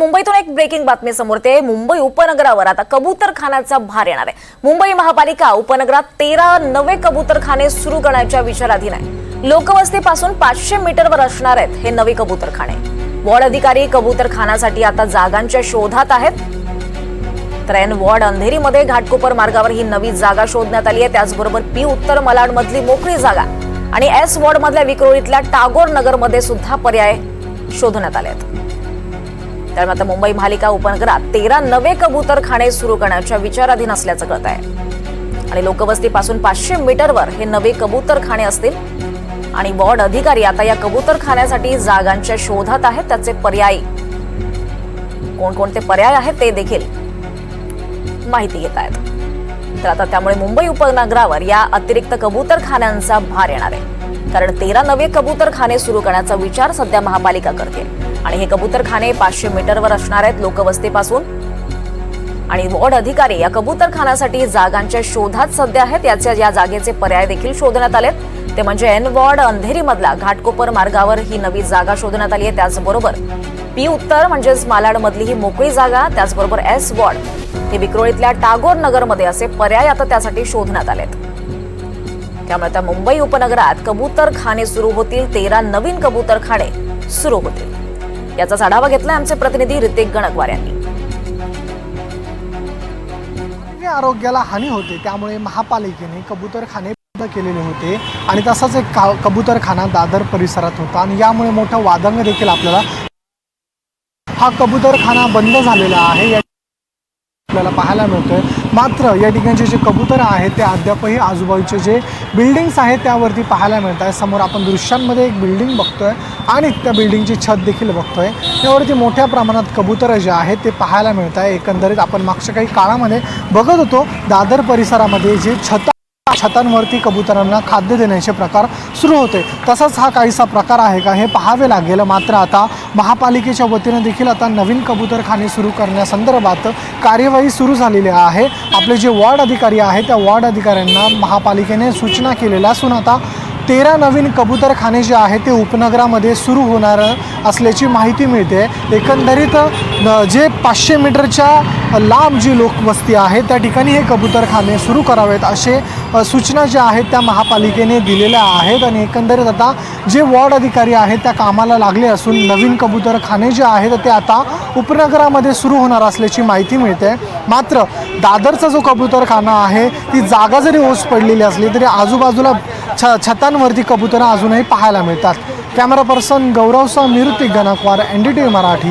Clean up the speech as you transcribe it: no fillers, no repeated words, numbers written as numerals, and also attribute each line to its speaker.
Speaker 1: मुंबईतून एक ब्रेकिंग बातमी समोर येते। मुंबई उपनगरावर आता कबूतरखान्याचा भार येणार आहे। मुंबई महापालिका उपनगरात 13 नवे कबूतरखाने सुरू करण्याच्या विचाराधीन आहे। लोकवस्तीपासून 500 मीटरवर असणार आहेत हे नवे कबूतरखाने। वॉर्ड अधिकारी कबूतरखान्यासाठी आता जागांच्या शोधात आहेत। तर एन वॉर्ड अंधेरीमध्ये घाटकोपर मार्गावर ही नवी जागा शोधण्यात आली आहे। त्याचबरोबर पी उत्तर मालाड मधली मोकळी जागा आणि एस वॉर्ड मधल्या विक्रोळीतल्या टागोर नगरमध्ये सुद्धा पर्याय शोधण्यात आले आहेत। त्यामुळे आता मुंबई महापालिका उपनगरात 13 नवे कबूतरखाने सुरू करण्याच्या विचाराधीन असल्याचं कळत आहे आणि लोकवस्तीपासून 500 मीटरवर हे नवे कबूतरखाने असतील आणि वॉर्ड अधिकारी आता या कबूतरखान्यासाठी जागांच्या शोधात आहेत। त्याचे पर्याय कोणकोणते पर्याय आहेत ते देखील माहिती घेत आहेत। तर आता त्यामुळे मुंबई उपनगरावर या अतिरिक्त कबूतरखान्यांचा भार येणार आहे, कारण 13 नवे कबूतरखाने सुरू करण्याचा विचार सध्या महापालिका करते आणि हे कबूतरखाने 500 मीटरवर असणार आहेत लोकवस्तीपासून आणि वॉर्ड अधिकारी या कबूतरखान्यासाठी जागांच्या शोधात सध्या आहेत। या जागेचे पर्याय देखील शोधण्यात आलेत। ते म्हणजे एन वॉर्ड अंधेरी मधला घाटकोपर मार्गावर ही नवी जागा शोधण्यात आली आहे। त्याचबरोबर पी उत्तर म्हणजेच मालाड मधली ही मोकळी जागा, त्याचबरोबर एस वॉर्ड हे विक्रोळीतल्या टागोर नगरमध्ये असे पर्याय आता त्यासाठी शोधण्यात आलेत। त्यामुळे आता मुंबई उपनगरात कबूतरखाने सुरू होतील, 13 नवीन कबूतरखाने सुरू होतील। याचा आढावा घेतला आमचे प्रतिनिधी रितिक गणकवार यांनी।
Speaker 2: आरोग्याला हानी होते त्यामुळे महापालिकेने कबूतरखाने बंद केलेले होते आणि तसाच एक कबूतरखाना दादर परिसरात होता आणि यामुळे मोठा वादंग देखील आपल्याला हा कबूतरखाना बंद झालेला आहे आपल्याला पाहायला मिळतोय। मात्र या ठिकाणचे जे कबूतर आहेत ते अद्यापही आजूबाजूचे जे बिल्डिंग्स आहेत त्यावरती पाहायला मिळत आहे। समोर आपण दृश्यांमध्ये एक बिल्डिंग बघतोय आणि त्या बिल्डिंगची छत देखील बघतोय। त्यावरती मोठ्या प्रमाणात कबूतर जे आहेत ते पाहायला मिळत आहे। एकंदरीत आपण मागच्या काही काळामध्ये बघत होतो दादर परिसरामध्ये जे छतांवरती कबुतरांना खाद्य देण्याचे प्रकार सुरू होते, तसाच हा काहीसा प्रकार आहे का हे पाहावे लागेल। मात्र आता महापालिकेच्या वतीनं देखील आता नवीन कबूतरखाने सुरू करण्यासंदर्भात कार्यवाही सुरू झालेली आहे। आपले जे वॉर्ड अधिकारी आहेत त्या वॉर्ड अधिकाऱ्यांना महापालिकेने सूचना केलेल्या असून आता 13 नवीन कबूतरखाने जे आहेत ते उपनगरामध्ये सुरू होणार असल्याची माहिती मिळते। एकंदरीत जे 500 मीटरच्या लांब जी लोकवस्ती आहे त्या ठिकाणी हे कबूतरखाने सुरू करावेत असे सूचना ज्या आहेत त्या महापालिकेने दिलेल्या आहेत आणि एकंदरीत आता जे वॉर्ड अधिकारी आहेत त्या कामाला लागले असून नवीन कबूतरखाने जे आहेत ते आता उपनगरामध्ये सुरू होणार असल्याची माहिती मिळते। मात्र दादरचा जो कबूतरखाना आहे ती जागा जरी ओस पडलेली असली तरी आजूबाजूला छतांवरती कबुतरं अजूनही पाहायला मिळतात। कॅमेरा पर्सन गौरवसह मी रितिक गणकवार, NDTV मराठी,